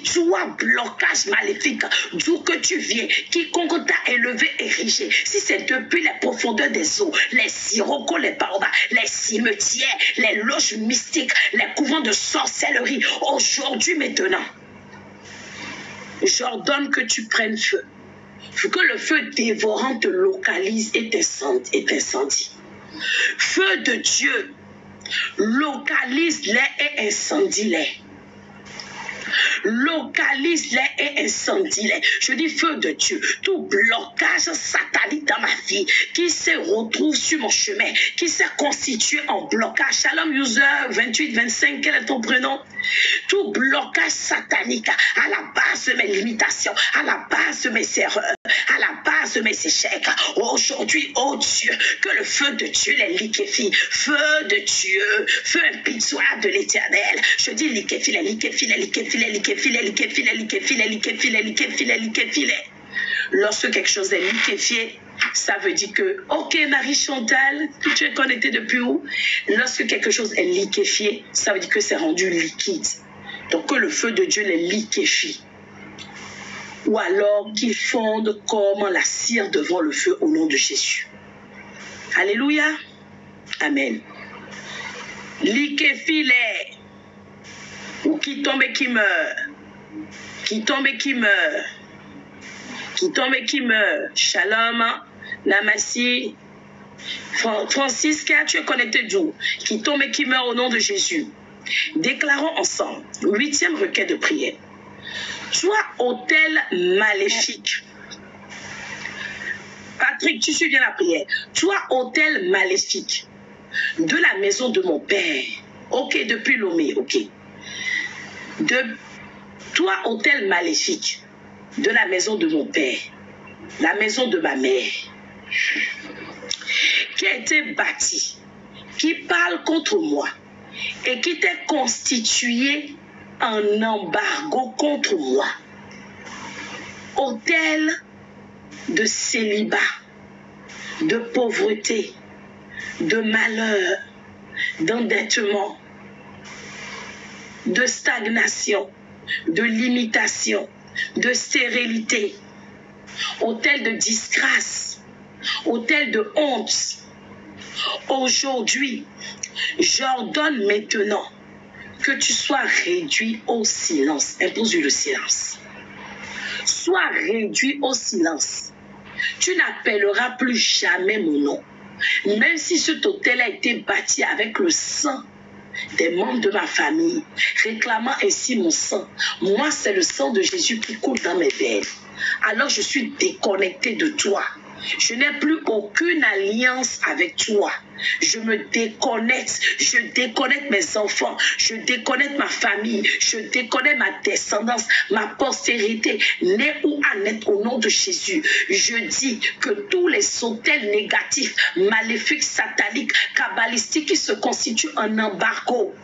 toi, blocage maléfique, d'où que tu viens, quiconque t'a élevé, érigé, si c'est depuis les profondeurs des eaux, les sirocos, les baobabs, les cimetières, les loges mystiques, les couvents de sorcellerie, aujourd'hui, maintenant, j'ordonne que tu prennes feu. Que le feu dévorant te localise et t'incendie. Feu de Dieu, localise-les et incendie-les. Localise-les et incendie-les. Je dis feu de Dieu. Tout blocage satanique dans ma vie qui se retrouve sur mon chemin, qui s'est constitué en blocage. Shalom user 2825, quel est ton prénom? Tout blocage satanique à la base de mes limitations, à la base de mes erreurs, à la base de mes échecs. Aujourd'hui, oh Dieu, que le feu de Dieu les liquéfie. Feu de Dieu, feu impitoyable de l'Éternel. Je dis liquéfie, les liquéfie, les liquéfie, les liquéfie, les liquéfie, les liquéfie, les liquéfie, les liquéfie, les liquéfie. Lorsque quelque chose est liquéfié, ça veut dire que, ok Marie Chantal, tu es connectée depuis où? Lorsque quelque chose est liquéfié, ça veut dire que c'est rendu liquide. Donc que le feu de Dieu les liquéfie. Ou alors qu'ils fondent comme la cire devant le feu au nom de Jésus. Alléluia. Amen. Liquéfie-les. Ou qui tombe et qui meurt. Qui tombe et qui meurt. Qui tombe et qui meurt. Shalom. Namassi. Francisca, tu es connecté d'où? Qui tombe et qui meurt au nom de Jésus. Déclarons ensemble. 8e requête de prière. Toi, autel maléfique. Patrick, tu suis bien la prière. Toi, autel maléfique de la maison de mon père. Ok, depuis Lomé, ok. Toi, autel maléfique de la maison de mon père, la maison de ma mère, qui a été bâtie, qui parle contre moi et qui t'est constitué un embargo contre moi. Autel de célibat, de pauvreté, de malheur, d'endettement, de stagnation, de limitation, de stérilité, autel de disgrâce, autel de honte. Aujourd'hui, j'ordonne maintenant que tu sois réduit au silence. Impose-lui le silence. Sois réduit au silence. Tu n'appelleras plus jamais mon nom. Même si cet autel a été bâti avec le sang des membres de ma famille, réclamant ainsi mon sang. Moi, c'est le sang de Jésus qui coule dans mes veines. Alors je suis déconnecté de toi. Je n'ai plus aucune alliance avec toi. Je me déconnecte. Je déconnecte mes enfants. Je déconnecte ma famille. Je déconnecte ma descendance, ma postérité, née ou à naître au nom de Jésus. Je dis que tous les autels négatifs, maléfiques, sataniques, kabbalistiques qui se constituent en embargo,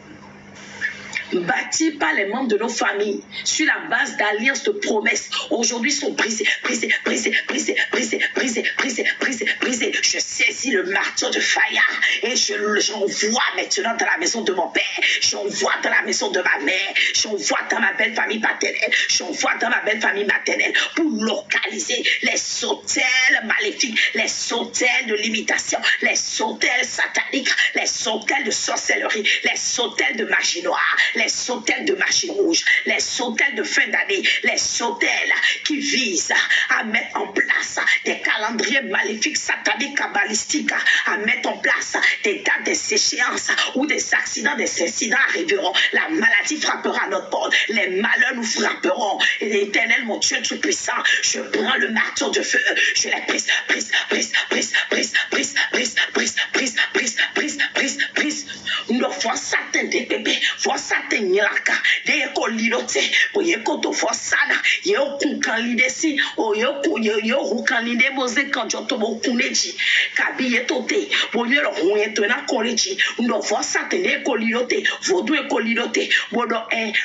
bâtis par les membres de nos familles sur la base d'alliances de promesses, aujourd'hui sont brisés, brisés, brisés, brisés, brisés, brisés, brisés, brisés, brisés. Je saisis le marteau de Faya et j'envoie maintenant dans la maison de mon père, j'envoie dans la maison de ma mère, j'envoie dans ma belle famille paternelle, j'envoie dans ma belle famille maternelle pour localiser les autels maléfiques, les autels de limitation, les autels sataniques, les autels de sorcellerie, les autels de magie noire, les autels de magie rouge, les autels de fin d'année, les autels qui visent à mettre en place des calendriers maléfiques, sataniques, kabbalistiques, à mettre en place des dates, des échéances où des accidents, des incidents arriveront. La maladie frappera notre porte, les malheurs nous frapperont. Et l'Éternel, mon Dieu tout-puissant, je prends le marteau de feu, je les brise, brise, brise, brise, brise, brise, brise, brise, brise, brise, brise, brise, brise. Nous fois Satan des bébés, fois Satan nyaka, des écolilote, pour yekoto fois sana, yo kunkanlidesi, o yo hukanlide boze quand j'entends kuneji, kabi yetote, pour yo royetona koleji, nous fois Satan des écolilote, vodo écolilote, bodo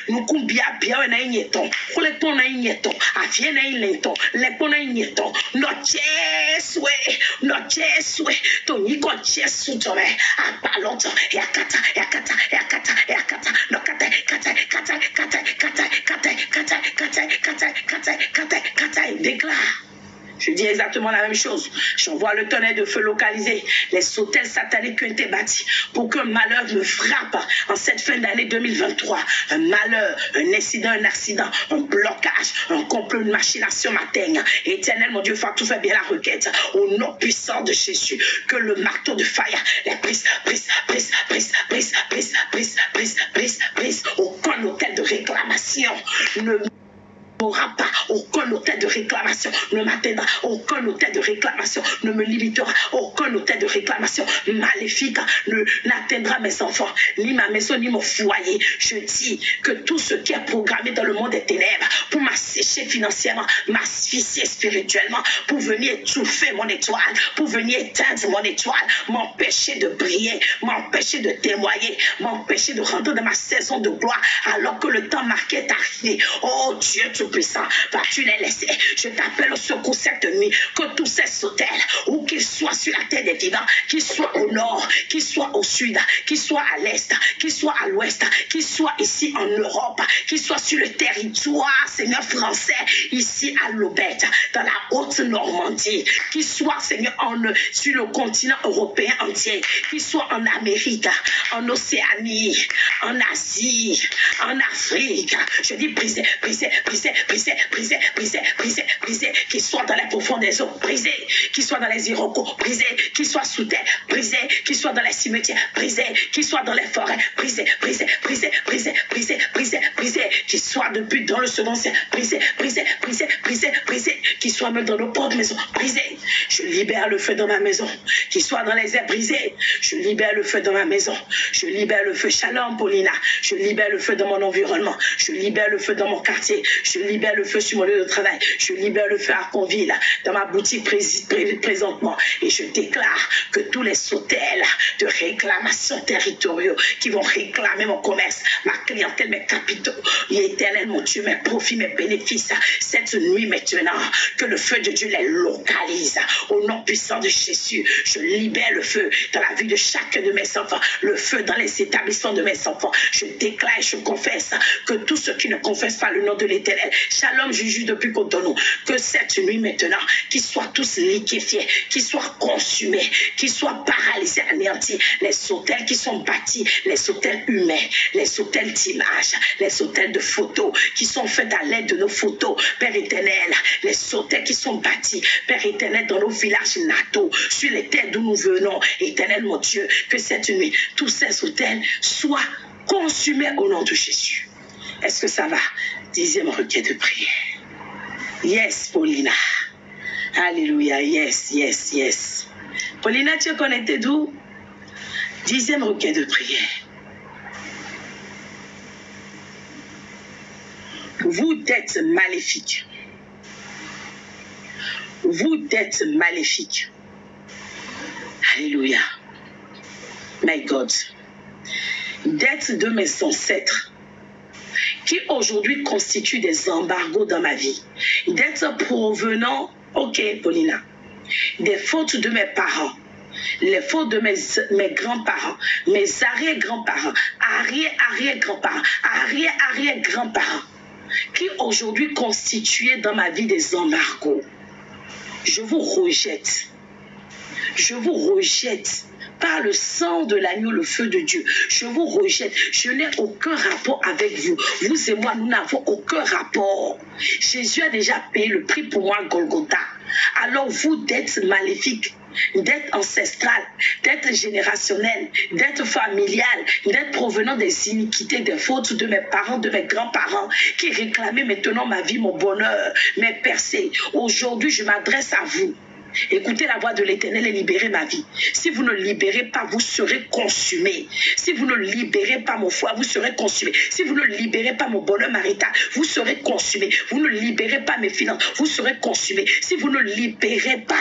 nous kumbia bien na inyeton, koleton na inyeton, afie na inyeton, lepo na inyeton, no cheswe, to niko chesu tome, apalonto, yakata, no kata, déclare. Je dis exactement la même chose. J'envoie le tonnerre de feu localisé. Les hôtels sataniques qui ont été bâtis pour qu'un malheur me frappe en cette fin d'année 2023. Un malheur, un incident, un accident, un blocage, un complot, une machination m'atteigne. Éternel, mon Dieu, faut tout faire bien la requête. Au nom puissant de Jésus, que le marteau de faille, les brise. Aucun hôtel de réclamation ne n'aura pas, aucun hôtel de réclamation ne m'atteindra, aucun hôtel de réclamation ne me limitera, aucun hôtel de réclamation maléfique n'atteindra mes enfants, ni ma maison, ni mon foyer. Je dis que tout ce qui est programmé dans le monde des ténèbres pour m'assécher financièrement, m'asphyxier spirituellement, pour venir étouffer mon étoile, pour venir éteindre mon étoile, m'empêcher de briller, m'empêcher de témoigner, m'empêcher de rentrer dans ma saison de gloire alors que le temps marqué est arrivé. Oh Dieu Tout-Puissant, vas-tu les laisser? Je t'appelle au secours cette nuit, que tous ces hôtels, où qu'ils soient sur la terre des vivants, qu'ils soient au nord, qu'ils soient au sud, qu'ils soient à l'est, qu'ils soient à l'ouest, qu'ils soient ici en Europe, qu'ils soient sur le territoire, Seigneur français, ici à l'Aubette, dans la Haute-Normandie, qu'ils soient, Seigneur, sur le continent européen entier, qu'ils soient en Amérique, en Océanie, en Asie, en Afrique. Je dis briser, qu'ils soient dans les profondes des eaux, brisés, qu'ils soient dans les Iroquois, brisés, qu'ils soient sous terre, brisés, qu'ils soient dans les cimetières, brisés, qu'ils soient dans les forêts, brisés, qu'ils soient depuis dans le second ciel, brisés, qu'ils soient même dans nos portes maisons, brisés. Je libère le feu dans ma maison, qu'ils soient dans les airs brisés. Je libère le feu dans ma maison, je libère le feu. Shalom Paulina, je libère le feu dans mon environnement, je libère le feu dans mon quartier, je libère le feu sur mon lieu de travail, je libère le feu à Conville, dans ma boutique présentement, et je déclare que tous les hôtels de réclamation territoriaux qui vont réclamer mon commerce, ma clientèle, mes capitaux, l'éternel, mon Dieu, mes profits, mes bénéfices, cette nuit maintenant, que le feu de Dieu les localise. Au nom puissant de Jésus, je libère le feu dans la vie de chacun de mes enfants, le feu dans les établissements de mes enfants. Je déclare et je confesse que tous ceux qui ne confessent pas le nom de l'Éternel, Shalom Juju depuis Cotonou, que cette nuit maintenant, qu'ils soient tous liquéfiés, qu'ils soient consumés, qu'ils soient paralysés, anéantis. Les hôtels qui sont bâtis, les hôtels humains, les hôtels d'images, les hôtels de photos qui sont faits à l'aide de nos photos, Père éternel, les hôtels qui sont bâtis, Père éternel, dans nos villages nataux, sur les terres d'où nous venons, éternel mon Dieu, que cette nuit, tous ces hôtels soient consumés au nom de Jésus. Est-ce que ça va? 10e requête de prière. Yes, Paulina. Alléluia. Yes. Paulina, tu es connectée d'où? 10e requête de prière. Vous êtes maléfique. Vous êtes maléfique. Alléluia. My God. D'être de mes ancêtres qui aujourd'hui constituent des embargos dans ma vie. D'être provenant, ok Paulina, des fautes de mes parents, les fautes de mes grands-parents, mes arrière-grands-parents, arrière-arrière-grands-parents, arrière-arrière-grands-parents, qui aujourd'hui constituaient dans ma vie des embargos. Je vous rejette. Je vous rejette. Par le sang de l'agneau, le feu de Dieu, je vous rejette. Je n'ai aucun rapport avec vous. Vous et moi, nous n'avons aucun rapport. Jésus a déjà payé le prix pour moi, Golgotha. Alors vous, d'être maléfique, d'être ancestral, d'être générationnel, d'être familial, d'être provenant des iniquités, des fautes de mes parents, de mes grands-parents, qui réclamaient maintenant ma vie, mon bonheur, mes percées. Aujourd'hui, je m'adresse à vous. Écoutez la voix de l'Éternel et libérez ma vie. Si vous ne libérez pas, vous serez consumés. Si vous ne libérez pas mon foie, vous serez consumés. Si vous ne libérez pas mon bonheur marital, vous serez consumés. Vous ne libérez pas mes finances, vous serez consumés. Si vous ne libérez pas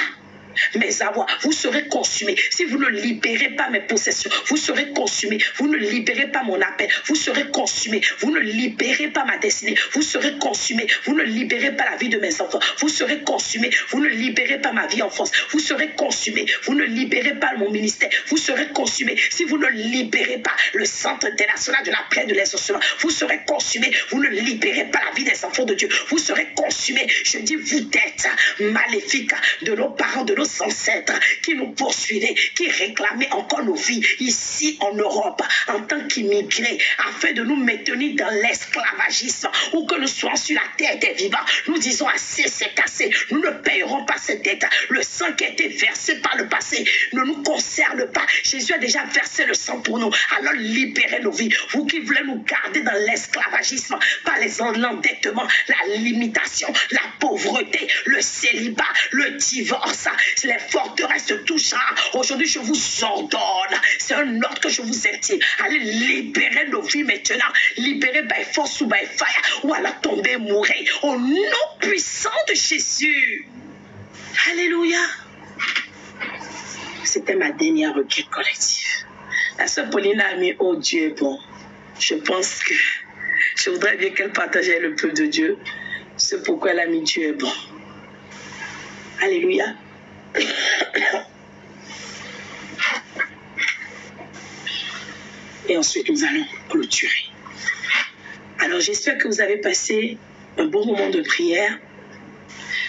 mes avoirs, vous serez consumés. Si vous ne libérez pas mes possessions, vous serez consumés. Vous ne libérez pas mon appel, vous serez consumés. Vous ne libérez pas ma destinée, vous serez consumés. Vous ne libérez pas la vie de mes enfants, vous serez consumés. Vous ne libérez pas ma vie en France, vous serez consumés. Vous ne libérez pas mon ministère, vous serez consumés. Si vous ne libérez pas le Centre international de la prière de l'exaucement, vous serez consumés. Vous ne libérez pas la vie des enfants de Dieu, vous serez consumés. Je dis, vous êtes maléfiques de nos parents, de nos ancêtres qui nous poursuivaient, qui réclamaient encore nos vies ici en Europe en tant qu'immigrés afin de nous maintenir dans l'esclavagisme ou que nous soyons sur la terre des vivants. Nous disons assez, c'est assez. Nous ne payerons pas cette dette. Le sang qui a été versé par le passé ne nous concerne pas. Jésus a déjà versé le sang pour nous. Alors libérez nos vies. Vous qui voulez nous garder dans l'esclavagisme par l'endettement, la limitation, la pauvreté, le célibat, le divorce, les forteresses de tout genre. Aujourd'hui, je vous ordonne. C'est un ordre que je vous intime. Allez libérer nos vies maintenant. Libérer by force ou by fire. Ou alors tomber, mourir. Au nom puissant de Jésus. Alléluia. C'était ma dernière requête collective. La sœur Pauline a mis, oh Dieu est bon. Je pense que je voudrais bien qu'elle partageait le peuple de Dieu. C'est pourquoi elle a mis Dieu est bon. Alléluia. Et ensuite, nous allons clôturer. Alors, j'espère que vous avez passé un bon moment de prière.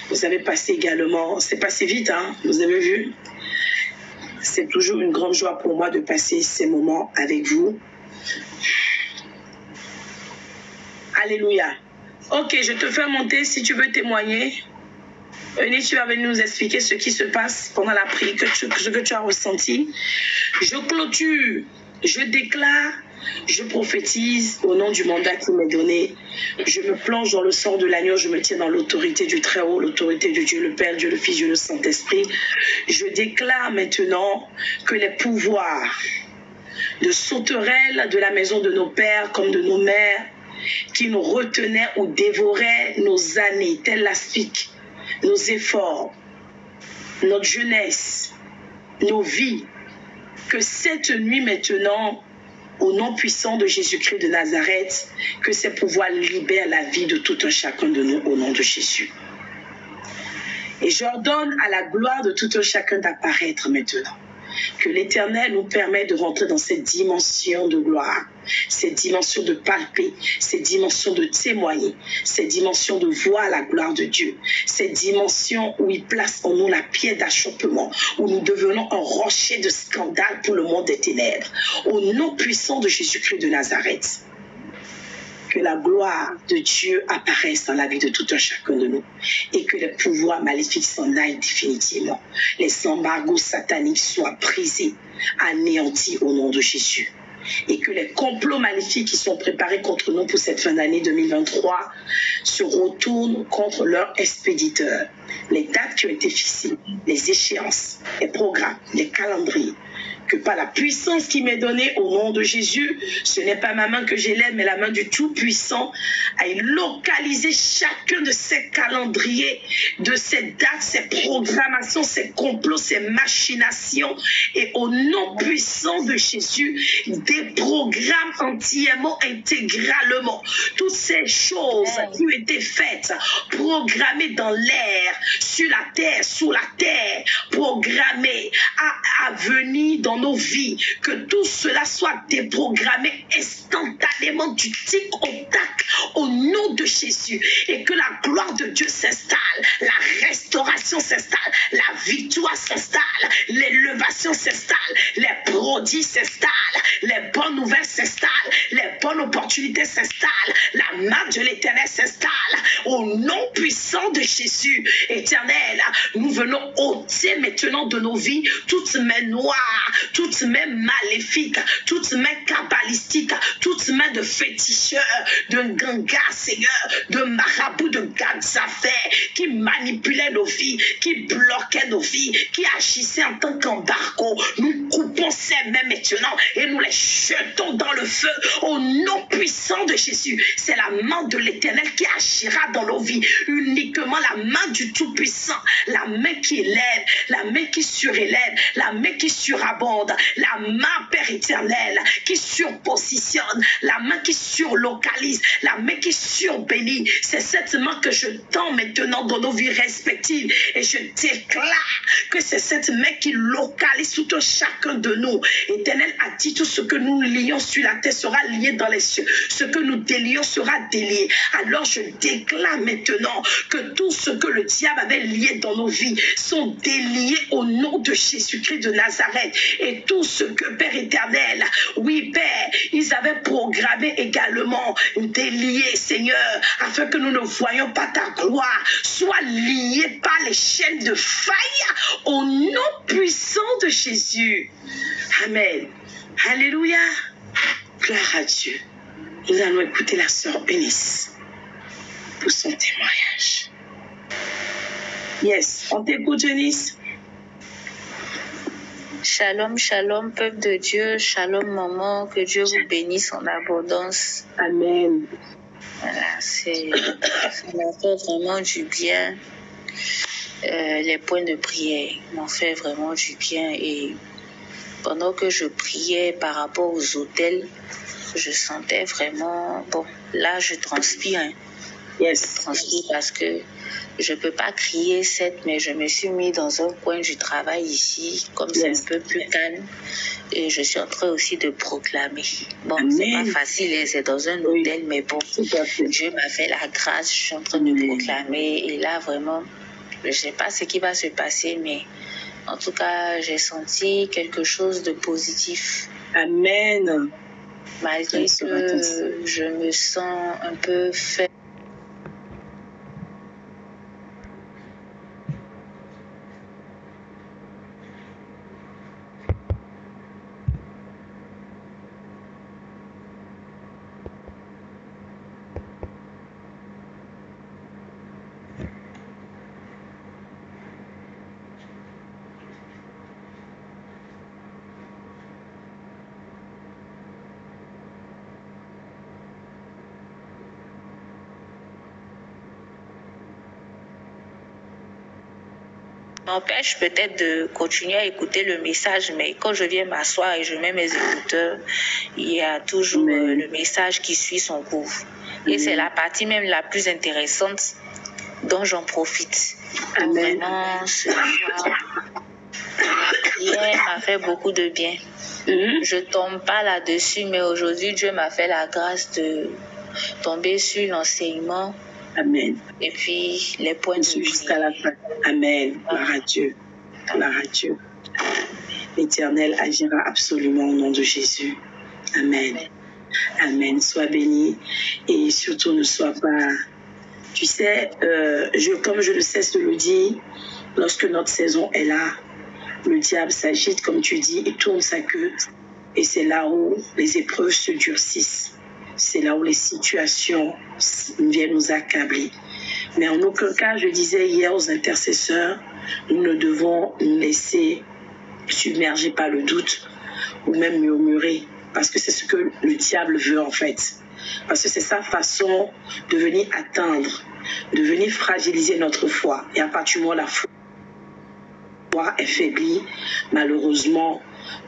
Vous avez passé également, c'est passé vite, hein, vous avez vu. C'est toujours une grande joie pour moi de passer ces moments avec vous. Alléluia. Ok, je te fais monter si tu veux témoigner. Eunice, tu vas venir nous expliquer ce qui se passe pendant la prière, ce que tu as ressenti. Je clôture, je déclare, je prophétise au nom du mandat qui m'est donné. Je me plonge dans le sang de l'agneau, je me tiens dans l'autorité du Très-Haut, l'autorité de Dieu le Père, Dieu le Fils, Dieu le Saint-Esprit. Je déclare maintenant que les pouvoirs de sauterelles de la maison de nos pères comme de nos mères qui nous retenaient ou dévoraient nos années, telles l'aspic, nos efforts, notre jeunesse, nos vies, que cette nuit maintenant, au nom puissant de Jésus-Christ de Nazareth, que ces pouvoirs libèrent la vie de tout un chacun de nous au nom de Jésus. Et j'ordonne à la gloire de tout un chacun d'apparaître maintenant. Que l'Éternel nous permet de rentrer dans cette dimension de gloire, cette dimension de palper, cette dimension de témoigner, cette dimension de voir la gloire de Dieu, cette dimension où il place en nous la pierre d'achoppement, où nous devenons un rocher de scandale pour le monde des ténèbres. Au nom puissant de Jésus-Christ de Nazareth, que la gloire de Dieu apparaisse dans la vie de tout un chacun de nous et que les pouvoirs maléfiques s'en aillent définitivement. Les embargos sataniques soient brisés, anéantis au nom de Jésus. Et que les complots maléfiques qui sont préparés contre nous pour cette fin d'année 2023 se retournent contre leurs expéditeurs. Les dates qui ont été fixées, les échéances, les programmes, les calendriers, que par la puissance qui m'est donnée au nom de Jésus, ce n'est pas ma main que j'élève, mais la main du Tout-Puissant, à localiser chacun de ces calendriers, de ces dates, ces programmations, ces complots, ces machinations, et au nom puissant de Jésus, déprogramme entièrement, intégralement, toutes ces choses qui ont été faites, programmées dans l'air, sur la terre, sous la terre, programmées à venir dans nos vies, que tout cela soit déprogrammé instantanément du tic au tac au nom de Jésus, et que la gloire de Dieu s'installe, la restauration s'installe, la victoire s'installe, l'élévation s'installe, les prodiges s'installent, les bonnes nouvelles s'installent, les bonnes opportunités s'installent, la main de l'Éternel s'installe au nom puissant de Jésus. Éternel, nous venons ôter maintenant de nos vies toutes mains noires, toute main maléfique, toute main kabbalistique, toute main de féticheur, de ganga, Seigneur, de marabout, de gazafé, qui manipulait nos vies, qui bloquait nos vies, qui agissait en tant qu'embargo. Nous coupons ces mains maintenant et nous les jetons dans le feu au nom puissant de Jésus. C'est la main de l'Éternel qui agira dans nos vies, uniquement la main du Tout-Puissant, la main qui élève, la main qui surélève, la main qui surabonde, la main, Père éternel, qui surpositionne, la main qui surlocalise, la main qui surbénit. C'est cette main que je tends maintenant dans nos vies respectives et je déclare que c'est cette main qui localise tout chacun de nous. Éternel a dit tout ce que nous lions sur la terre sera lié dans les cieux, ce que nous délions sera délié. Alors je déclare maintenant que tout ce que le diable avait lié dans nos vies sont déliés au nom de Jésus-Christ de Nazareth. Et tout ce que, Père éternel, oui Père, ils avaient programmé également délié, Seigneur, afin que nous ne voyions pas ta gloire, soit lié par les chaînes de faille au nom puissant de Jésus. Amen. Alléluia. Gloire à Dieu. Nous allons écouter la sœur Eunice pour son témoignage. Yes, on t'écoute, Eunice. Shalom, shalom, peuple de Dieu. Shalom, maman. Que Dieu vous bénisse en abondance. Amen. Voilà, ça m'a fait vraiment du bien. Les points de prière m'ont fait vraiment du bien. Et pendant que je priais par rapport aux hôtels, je sentais vraiment... Bon, là, je transpire. Hein. Yes. Je transpire parce que je ne peux pas crier mais je me suis mis dans un coin du travail ici, comme c'est un peu plus calme. Et je suis en train aussi de proclamer. Bon, c'est pas facile, hein, c'est dans un hôtel, mais bon, Dieu m'a fait la grâce, je suis en train de proclamer. Et là, vraiment, je ne sais pas ce qui va se passer, mais en tout cas, j'ai senti quelque chose de positif. Amen. Malgré que je me sens un peu faible. M'empêche peut-être de continuer à écouter le message, mais quand je viens m'asseoir et je mets mes écouteurs, il y a toujours le message qui suit son cours. Et c'est la partie même la plus intéressante dont j'en profite. Donc vraiment, ce soir, la prière m'a fait beaucoup de bien. Je ne tombe pas là-dessus, mais aujourd'hui, Dieu m'a fait la grâce de tomber sur l'enseignement. Amen. Et puis, les points de vue. Jusqu'à la fin. Amen. Gloire à Dieu. Gloire à Dieu. L'Éternel agira absolument au nom de Jésus. Amen. Amen. Sois béni. Et surtout, ne sois pas... Tu sais, comme je ne cesse de le dire, lorsque notre saison est là, le diable s'agite, comme tu dis, il tourne sa queue. Et c'est là où les épreuves se durcissent. C'est là où les situations viennent nous accabler. Mais en aucun cas, je disais hier aux intercesseurs, nous ne devons nous laisser submerger par le doute ou même murmurer, parce que c'est ce que le diable veut en fait. Parce que c'est sa façon de venir atteindre, de venir fragiliser notre foi. Et à partir du moment où la foi est faiblie, malheureusement,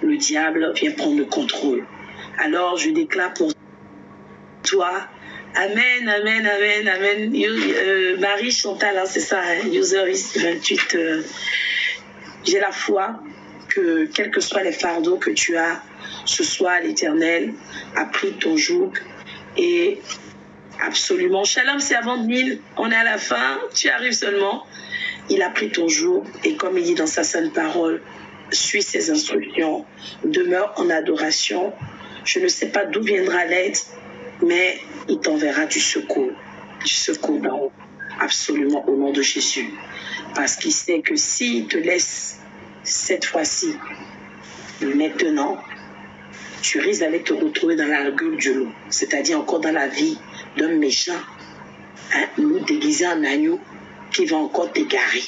le diable vient prendre le contrôle. Alors, je déclare pour toi, Amen, Amen, Amen, Amen. Marie Chantal, hein, c'est ça, hein, User 28. J'ai la foi que, quels que soient les fardeaux que tu as, ce soir, l'Éternel a pris ton joug et absolument. Shalom, c'est avant 1000, on est à la fin, tu arrives seulement. Il a pris ton joug et comme il dit dans sa sainte parole, suis ses instructions, demeure en adoration. Je ne sais pas d'où viendra l'aide, mais il t'enverra du secours d'en haut, absolument au nom de Jésus. Parce qu'il sait que s'il te laisse cette fois-ci, Maintenant, tu risques d'aller te retrouver dans la gueule du loup, c'est-à-dire encore dans la vie d'un méchant, un loup déguisé en agneau qui va encore t'égarer.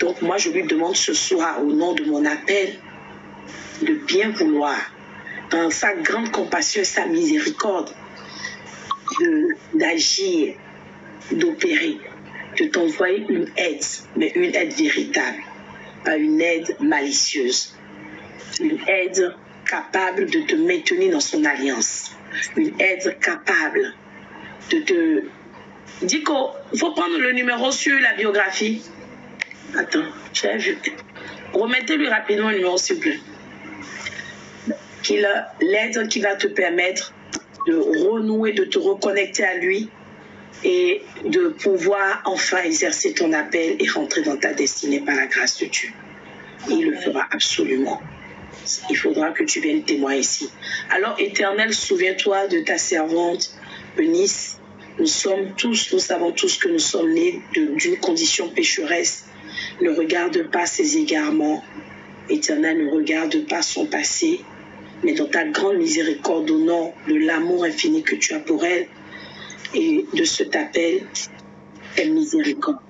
Donc moi, je lui demande ce soir, au nom de mon appel, de bien vouloir, dans sa grande compassion et sa miséricorde, d'agir, d'opérer, de t'envoyer une aide, mais une aide véritable, pas une aide malicieuse, une aide capable de te maintenir dans son alliance, une aide capable de te... Dico, il faut prendre le numéro sur la biographie. Attends, j'ai vu. Remettez-lui rapidement le numéro, s'il vous plaît. L'aide qui va te permettre de renouer, de te reconnecter à lui et de pouvoir enfin exercer ton appel et rentrer dans ta destinée par la grâce de Dieu. Et il le fera absolument. Il faudra que tu viennes témoigner ici. Alors, Éternel, souviens-toi de ta servante Eunice. Nous savons tous que nous sommes nés d'une condition pécheresse. Ne regarde pas ses égarements. Éternel, ne regarde pas son passé. Mais dans ta grande miséricorde, au nom de l'amour infini que tu as pour elle et de cet appel, aie miséricorde.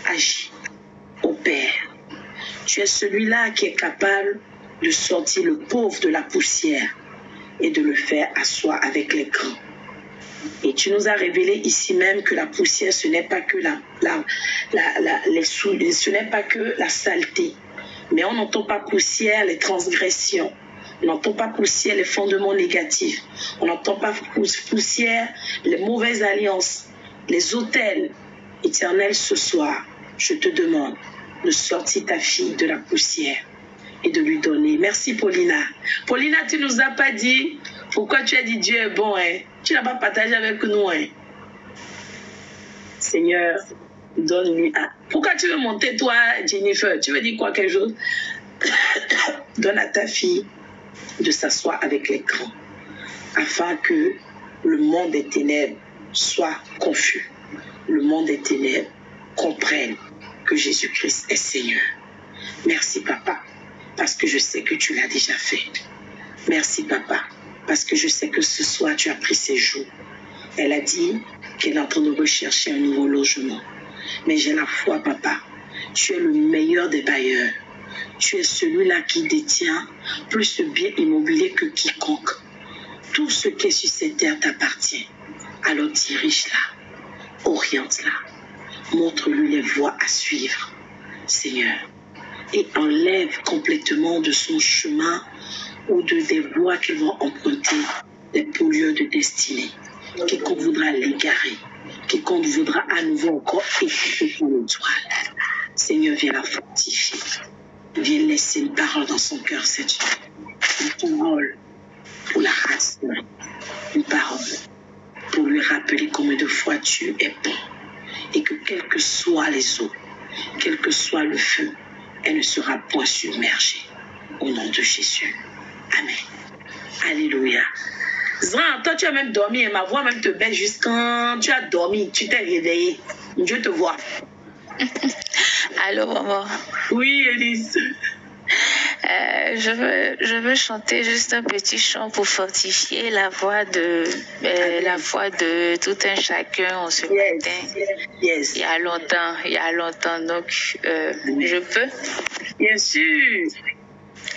Agis, opère. Tu es celui-là qui est capable de sortir le pauvre de la poussière et de le faire asseoir avec les grands. Et tu nous as révélé ici même que la poussière, ce n'est pas que ce n'est pas que la saleté. Mais on n'entend pas poussière les transgressions. On n'entend pas poussière les fondements négatifs. On n'entend pas poussière les mauvaises alliances, les autels. Éternel, ce soir, je te demande de sortir ta fille de la poussière et de lui donner. Merci, Paulina. Paulina, tu nous as pas dit pourquoi tu as dit Dieu est bon. Hein? Tu n'as pas partagé avec nous. Hein? Seigneur, donne-lui un... Pourquoi tu veux monter, toi, Jennifer? Tu veux dire quoi, quelque chose? Donne à ta fille de s'asseoir avec les grands, afin que le monde des ténèbres soit confus. Le monde des ténèbres comprenne que Jésus-Christ est Seigneur. Merci, Papa, parce que je sais que tu l'as déjà fait. Merci, Papa, parce que je sais que ce soir, tu as pris ses jours. Elle a dit qu'elle est en train de rechercher un nouveau logement. Mais j'ai la foi, Papa. Tu es le meilleur des bailleurs. Tu es celui-là qui détient plus de biens immobiliers que quiconque. Tout ce qui est sur cette terre t'appartient. Alors dirige-la, oriente-la, montre-lui les voies à suivre, Seigneur, et enlève complètement de son chemin ou des voies qu'elle va emprunter des pollueurs de destinée. Quiconque voudra l'égarer, quiconque voudra à nouveau encore écouter son étoile. Seigneur, viens la fortifier. Viens laisser une parole dans son cœur cette nuit. Une parole pour la rassurer. Une parole pour lui rappeler combien de fois tu es bon. Et que quels que soient les eaux, quel que soit le feu, elle ne sera point submergée. Au nom de Jésus. Amen. Alléluia. Zran, toi tu as même dormi et ma voix même te baisse juste quand tu as dormi, tu t'es réveillé. Dieu te voit. Allô, maman. Oui, Élise. Je veux chanter juste un petit chant pour fortifier la voix de tout un chacun en ce matin. Yes. Il y a longtemps, donc je peux. Bien sûr.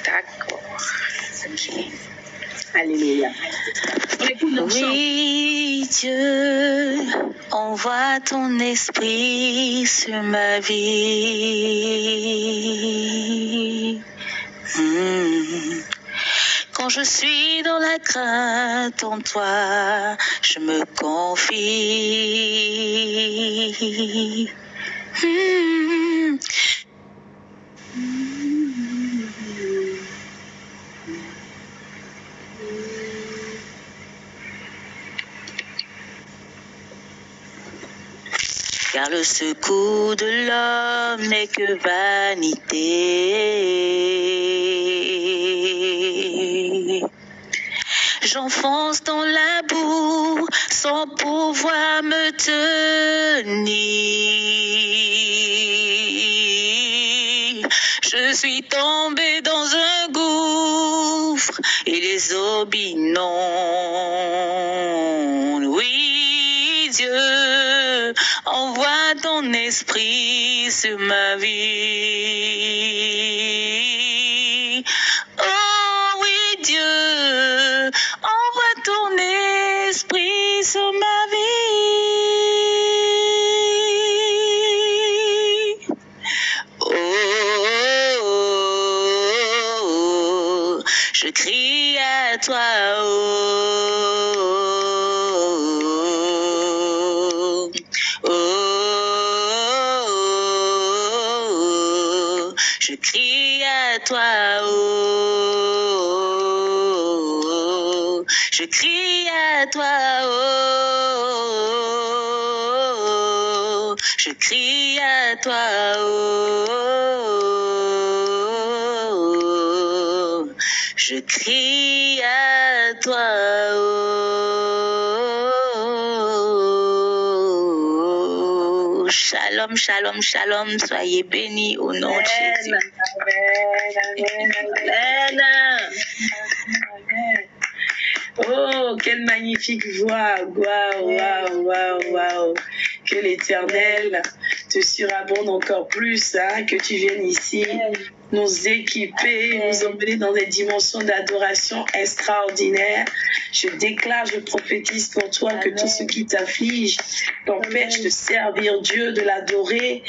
D'accord. Okay. Alléluia. Oui, Dieu, envoie ton esprit sur ma vie. Quand je suis dans la crainte en toi, je me confie. Car le secours de l'homme n'est que vanité. J'enfonce dans la boue sans pouvoir me tenir. Je suis tombée dans un gouffre tourbillonne. Oui, Dieu, envoie ton esprit sur ma vie. Oh oui, Dieu, envoie ton esprit sur ma vie. Oh, je crie à toi. Oh, je crie à toi. Oh, je crie à toi. Oh, je crie à toi. Oh, je crie à toi. Oh, shalom, shalom, shalom. Soyez bénis au nom de Jésus. Amen, amen, amen. Oh, quelle magnifique voix. Waouh, waouh, waouh, waouh. Que l'Éternel te surabonde encore plus, hein, que tu viennes ici nous équiper, nous emmener dans des dimensions d'adoration extraordinaires. Je déclare, je prophétise pour toi que tout ce qui t'afflige t'empêche de servir Dieu, de l'adorer,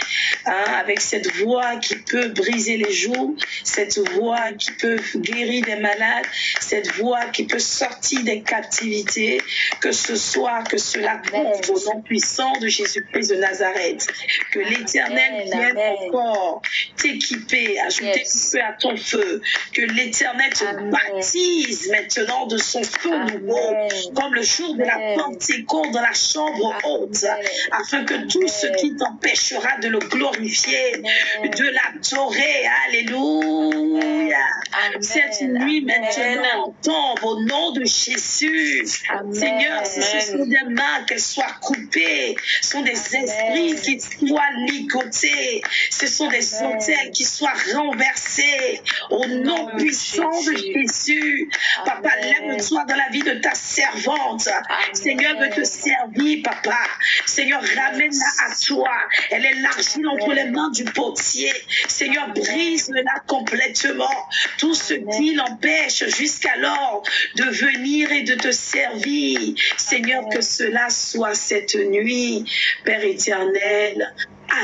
hein, avec cette voix qui peut briser les joues, cette voix qui peut guérir des malades, cette voix qui peut sortir des captivités, que ce soit, que cela tombe au nom puissant de Jésus-Christ de Nazareth. Que l'Éternel vienne encore t'équiper, ajouter du feu à ton feu, que l'Éternel te baptise maintenant de son feu nouveau, comme le jour de la Pentecôte dans la chambre haute, afin que tout ce qui t'empêchera de le glorifier, de l'adorer, alléluia, cette nuit maintenant tombe au nom de Jésus. Seigneur, si ce sont des mains, qu'elles soient coupées, ce sont des esprits qui soient ligotés, ce sont des autels qui soient renversés au nom puissant de Jésus. Papa, lève-toi dans la vie de ta servante. Seigneur, veut te servir, papa. Seigneur, ramène-la à toi. Elle est l'argile entre les mains du potier. Seigneur, brise-la complètement. Tout ce qui l'empêche jusqu'alors de venir et de te servir. Seigneur, que cela soit cette nuit, Père éternel,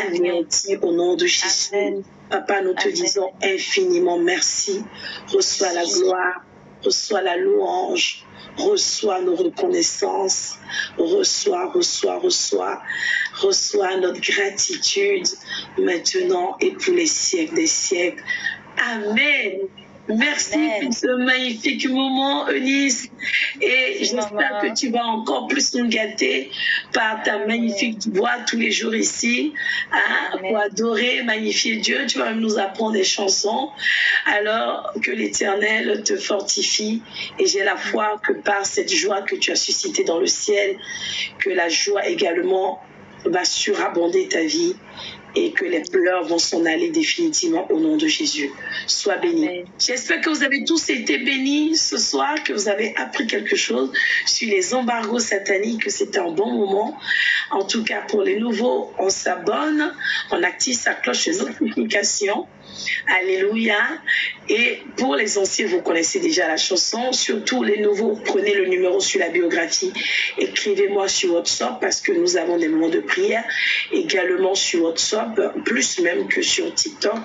anéanti au nom de Jésus. Papa, nous te disons infiniment merci. Reçois la gloire, reçois la louange, reçois nos reconnaissances, reçois notre gratitude maintenant et pour les siècles des siècles. Amen. Merci pour ce magnifique moment, Eunice. Et j'espère que tu vas encore plus nous gâter par ta magnifique voix tous les jours ici, hein, pour adorer, magnifier Dieu. Tu vas même nous apprendre des chansons. Alors que l'Éternel te fortifie. Et j'ai la foi que par cette joie que tu as suscitée dans le ciel, que la joie également va surabonder ta vie et que les pleurs vont s'en aller définitivement au nom de Jésus. Sois béni. J'espère que vous avez tous été bénis ce soir, que vous avez appris quelque chose sur les embargos sataniques, que c'était un bon moment. En tout cas, pour les nouveaux, on s'abonne, on active sa cloche de notification. Alléluia. Et pour les anciens, vous connaissez déjà la chanson. Surtout les nouveaux, prenez le numéro sur la biographie. Écrivez-moi sur WhatsApp parce que nous avons des moments de prière également sur WhatsApp, plus même que sur TikTok.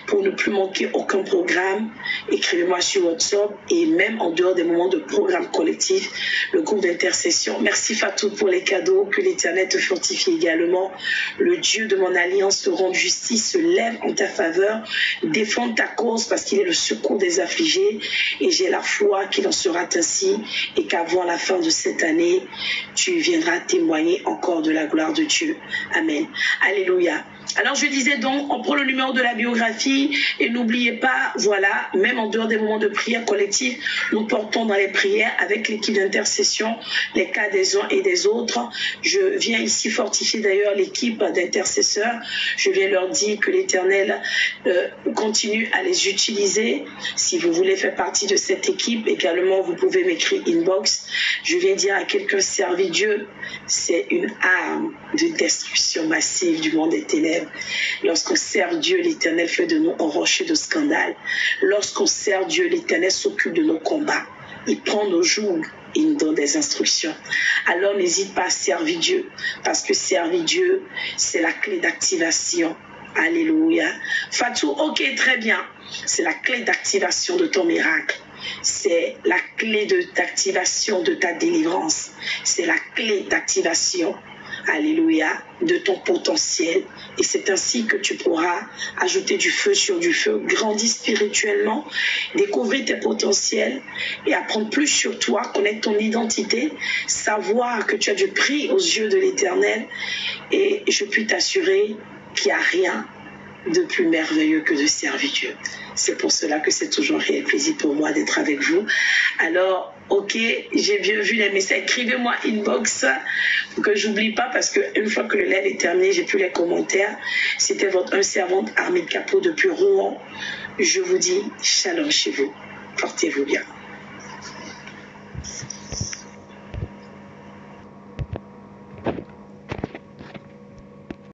Pour ne plus manquer aucun programme, écrivez-moi sur WhatsApp et même en dehors des moments de programme collectif, le groupe d'intercession. Merci Fatou pour les cadeaux. Que l'Éternel te fortifie également. Le Dieu de mon alliance te rende justice, se lève en ta faveur, défend ta cause parce qu'il est le secours des affligés et j'ai la foi qu'il en sera ainsi et qu'avant la fin de cette année, tu viendras témoigner encore de la gloire de Dieu. Amen. Alléluia. Alors je disais donc, on prend le numéro de la biographie et n'oubliez pas, voilà, même en dehors des moments de prière collective, nous portons dans les prières avec l'équipe d'intercession les cas des uns et des autres. Je viens ici fortifier d'ailleurs l'équipe d'intercesseurs. Je viens leur dire que l'Éternel continue à les utiliser. Si vous voulez faire partie de cette équipe, également, vous pouvez m'écrire inbox. Je viens dire à quelqu'un, servir Dieu, c'est une arme de destruction massive du monde des ténèbres. Lorsqu'on sert Dieu, l'Éternel fait de nous un rocher de scandale. Lorsqu'on sert Dieu, l'Éternel s'occupe de nos combats. Il prend nos jours, il nous donne des instructions. Alors n'hésite pas à servir Dieu, parce que servir Dieu, c'est la clé d'activation. Alléluia. Fatou, ok, très bien. C'est la clé d'activation de ton miracle. C'est la clé d'activation de ta délivrance. C'est la clé d'activation, alléluia, de ton potentiel. Et c'est ainsi que tu pourras ajouter du feu sur du feu, grandir spirituellement, découvrir tes potentiels et apprendre plus sur toi, connaître ton identité, savoir que tu as du prix aux yeux de l'Éternel. Et je puis t'assurer qu'il n'y a rien de plus merveilleux que de servir Dieu. C'est pour cela que c'est toujours un réel plaisir pour moi d'être avec vous. Alors, ok, j'ai bien vu les messages. Écrivez-moi inbox pour que j'oublie pas, parce qu'une fois que le live est terminé, j'ai plus les commentaires. C'était votre servante Armide Capot depuis Rouen. Je vous dis shalom chez vous. Portez-vous bien.